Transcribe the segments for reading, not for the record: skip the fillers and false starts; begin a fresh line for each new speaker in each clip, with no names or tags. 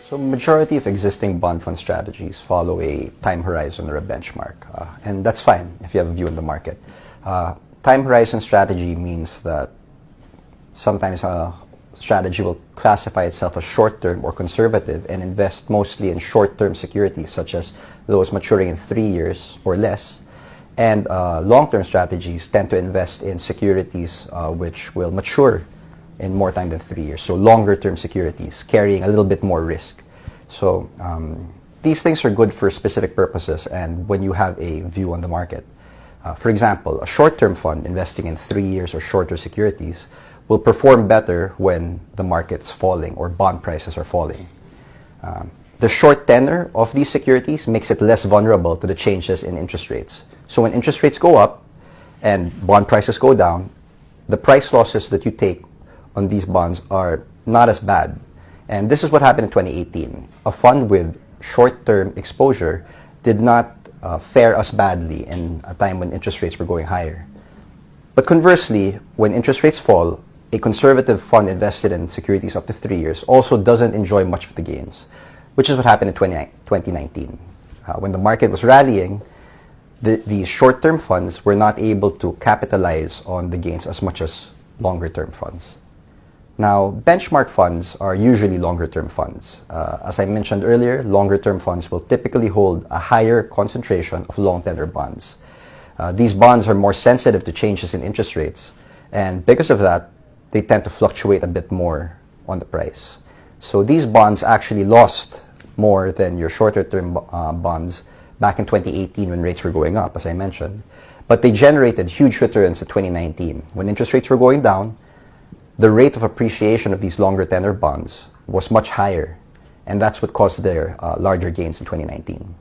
So majority of existing bond fund strategies follow a time horizon or a benchmark, and that's fine if you have a view on the market. Time horizon strategy means that sometimes a strategy will classify itself as short-term or conservative and invest mostly in short-term securities such as those maturing in 3 years or less. And long-term strategies tend to invest in securities which will mature in more time than 3 years. So longer-term securities carrying a little bit more risk. So these things are good for specific purposes and when you have a view on the market. For example, a short-term fund investing in 3 years or shorter securities will perform better when the market's falling or bond prices are falling. The short tenor of these securities makes it less vulnerable to the changes in interest rates. So when interest rates go up and bond prices go down, the price losses that you take on these bonds are not as bad. And this is what happened in 2018. A fund with short-term exposure did not fare as badly in a time when interest rates were going higher. But conversely, when interest rates fall, a conservative fund invested in securities up to 3 years also doesn't enjoy much of the gains, which is what happened in 2019. When the market was rallying, the short-term funds were not able to capitalize on the gains as much as longer-term funds. Now, benchmark funds are usually longer-term funds. As I mentioned earlier, longer-term funds will typically hold a higher concentration of long-tenor bonds. These bonds are more sensitive to changes in interest rates, and because of that, they tend to fluctuate a bit more on the price. So these bonds actually lost more than your shorter-term bonds back in 2018 when rates were going up, as I mentioned. But they generated huge returns in 2019. When interest rates were going down, the rate of appreciation of these longer tenor bonds was much higher, and that's what caused their larger gains in 2019.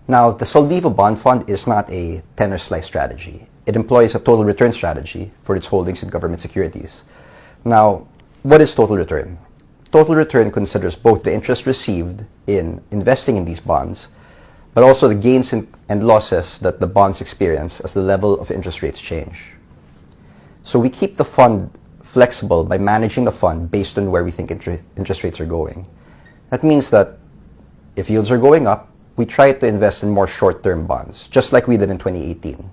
Now, the Soldivo bond fund is not a tenor slice strategy. It employs a total return strategy for its holdings in government securities. Now, what is total return? Total return considers both the interest received in investing in these bonds, but also the gains and losses that the bonds experience as the level of interest rates change. So we keep the fund flexible by managing the fund based on where we think interest rates are going. That means that if yields are going up, we try to invest in more short-term bonds, just like we did in 2018.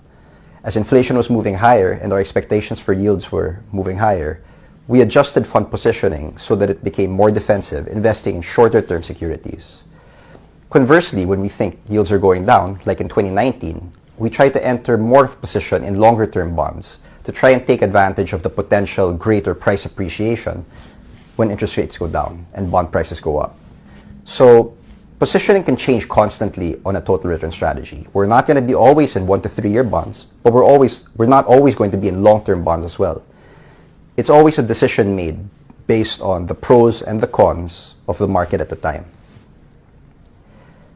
As inflation was moving higher and our expectations for yields were moving higher, we adjusted fund positioning so that it became more defensive, investing in shorter-term securities. Conversely, when we think yields are going down, like in 2019, we try to enter more of a position in longer-term bonds to try and take advantage of the potential greater price appreciation when interest rates go down and bond prices go up. So positioning can change constantly on a total return strategy. We're not going to be always in 1 to 3 year bonds, but we're not always going to be in long-term bonds as well. It's always a decision made based on the pros and the cons of the market at the time.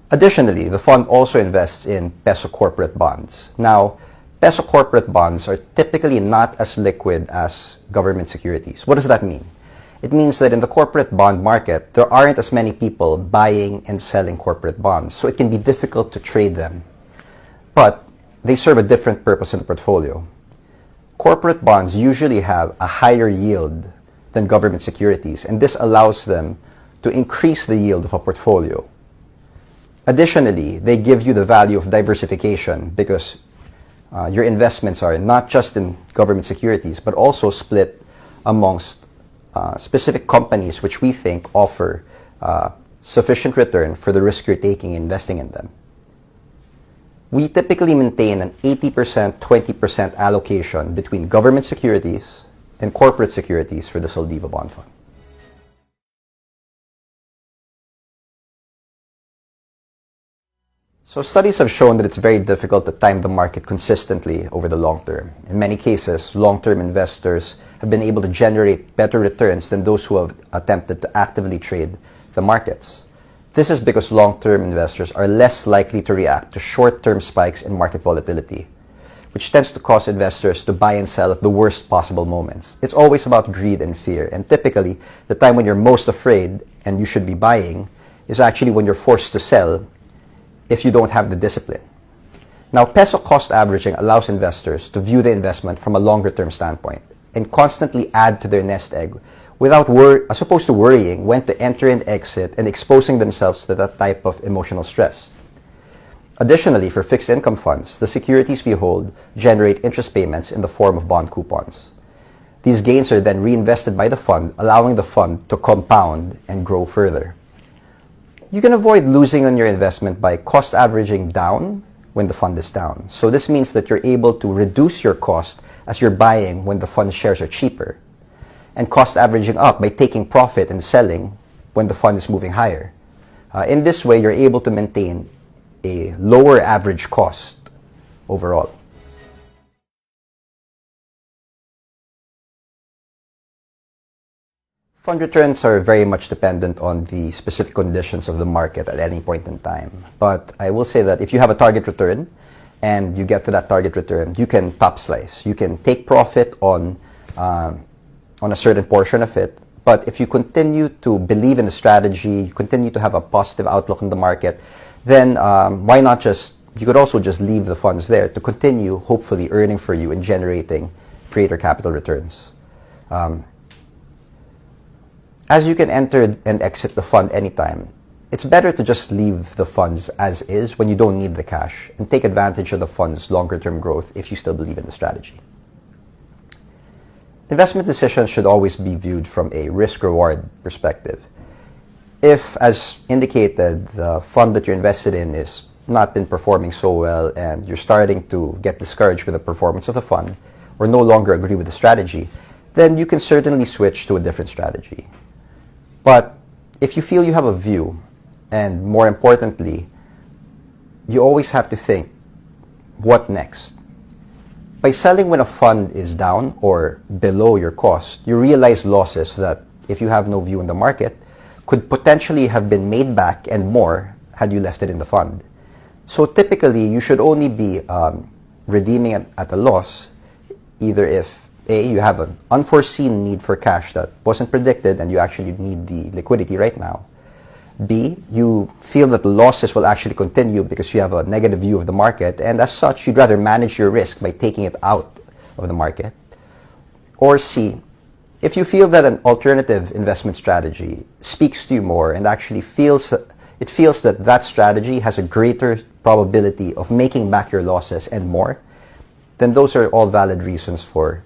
Additionally, the fund also invests in peso corporate bonds. Now, peso corporate bonds are typically not as liquid as government securities. What does that mean? It means that in the corporate bond market, there aren't as many people buying and selling corporate bonds, so it can be difficult to trade them. But they serve a different purpose in the portfolio. Corporate bonds usually have a higher yield than government securities, and this allows them to increase the yield of a portfolio. Additionally, they give you the value of diversification because your investments are not just in government securities, but also split amongst specific companies which we think offer sufficient return for the risk you're taking investing in them. We typically maintain an 80%, 20% allocation between government securities and corporate securities for the Soldivo bond fund. So studies have shown that it's very difficult to time the market consistently over the long term. In many cases, long-term investors have been able to generate better returns than those who have attempted to actively trade the markets. This is because long-term investors are less likely to react to short-term spikes in market volatility, which tends to cause investors to buy and sell at the worst possible moments. It's always about greed and fear, and typically, the time when you're most afraid and you should be buying is actually when you're forced to sell if you don't have the discipline. Now, peso cost averaging allows investors to view the investment from a longer-term standpoint. and constantly add to their nest egg without as opposed to worrying when to enter and exit and exposing themselves to that type of emotional stress. Additionally, for fixed income funds, the securities we hold generate interest payments in the form of bond coupons. These gains are then reinvested by the fund, allowing the fund to compound and grow further. You can avoid losing on your investment by cost averaging down when the fund is down. So this means that you're able to reduce your cost as you're buying when the fund shares are cheaper, and cost averaging up by taking profit and selling when the fund is moving higher. In this way, you're able to maintain a lower average cost overall. Fund returns are very much dependent on the specific conditions of the market at any point in time. But I will say that if you have a target return and you get to that target return, you can top slice. You can take profit on a certain portion of it. But if you continue to believe in the strategy, you continue to have a positive outlook on the market, then why not you could also just leave the funds there to continue hopefully earning for you and generating greater capital returns. As you can enter and exit the fund anytime, it's better to just leave the funds as is when you don't need the cash and take advantage of the fund's longer-term growth if you still believe in the strategy. Investment decisions should always be viewed from a risk-reward perspective. If, as indicated, the fund that you're invested in is not been performing so well and you're starting to get discouraged with the performance of the fund or no longer agree with the strategy, then you can certainly switch to a different strategy. But if you feel you have a view, and more importantly, you always have to think, what next? By selling when a fund is down or below your cost, you realize losses that, if you have no view in the market, could potentially have been made back and more had you left it in the fund. So typically, you should only be redeeming it at a loss, either if A, you have an unforeseen need for cash that wasn't predicted and you actually need the liquidity right now. B, you feel that the losses will actually continue because you have a negative view of the market, and as such, you'd rather manage your risk by taking it out of the market. Or C, if you feel that an alternative investment strategy speaks to you more and actually feels that that strategy has a greater probability of making back your losses and more, then those are all valid reasons for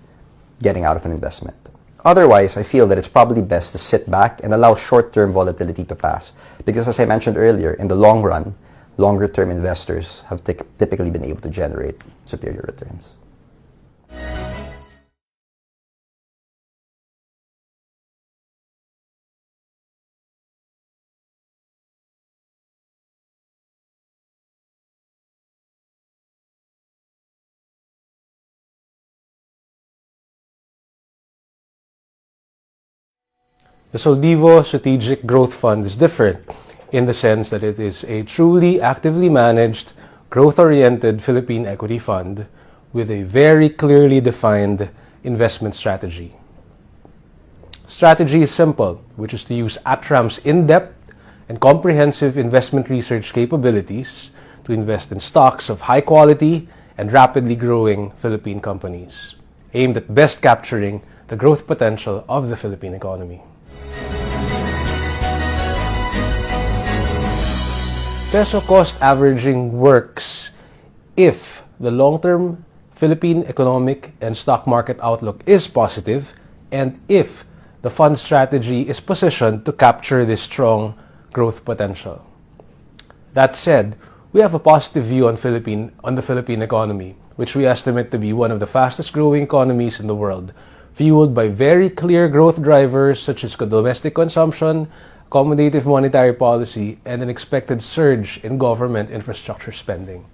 getting out of an investment. Otherwise, I feel that it's probably best to sit back and allow short-term volatility to pass, because as I mentioned earlier, in the long run, longer-term investors have typically been able to generate superior returns.
The Soldivo Strategic Growth Fund is different in the sense that it is a truly actively managed, growth-oriented Philippine equity fund with a very clearly defined investment strategy. Strategy is simple, which is to use ATRAM's in-depth and comprehensive investment research capabilities to invest in stocks of high quality and rapidly growing Philippine companies, aimed at best capturing the growth potential of the Philippine economy. Peso cost averaging works if the long-term Philippine economic and stock market outlook is positive and if the fund strategy is positioned to capture this strong growth potential. That said, we have a positive view on the Philippine economy, which we estimate to be one of the fastest growing economies in the world, fueled by very clear growth drivers such as domestic consumption, accommodative monetary policy, and an expected surge in government infrastructure spending.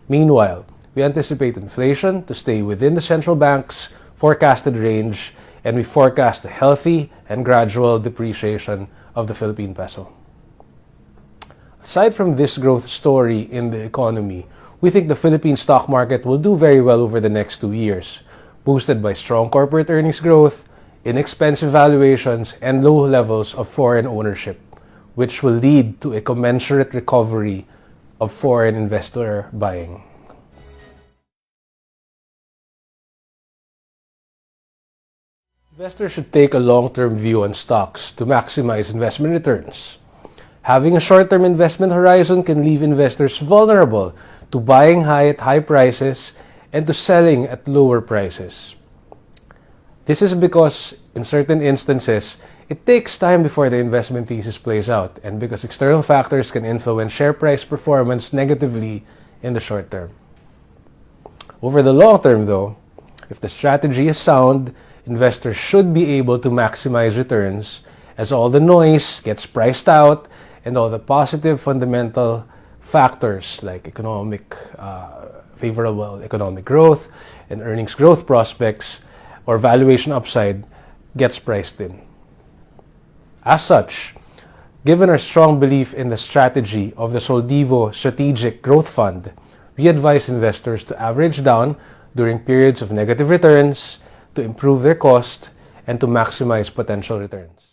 Meanwhile, we anticipate inflation to stay within the central bank's forecasted range, and we forecast a healthy and gradual depreciation of the Philippine peso. Aside from this growth story in the economy, we think the Philippine stock market will do very well over the next 2 years, boosted by strong corporate earnings growth, inexpensive valuations, and low levels of foreign ownership, which will lead to a commensurate recovery of foreign investor buying. Investors should take a long-term view on stocks to maximize investment returns. Having a short-term investment horizon can leave investors vulnerable to buying high at high prices and to selling at lower prices. This is because, in certain instances, it takes time before the investment thesis plays out, and because external factors can influence share price performance negatively in the short term. Over the long term, though, if the strategy is sound, investors should be able to maximize returns as all the noise gets priced out and all the positive fundamental factors like favorable economic growth and earnings growth prospects or valuation upside gets priced in. As such, given our strong belief in the strategy of the Soldivo Strategic Growth Fund, we advise investors to average down during periods of negative returns, to improve their cost, and to maximize potential returns.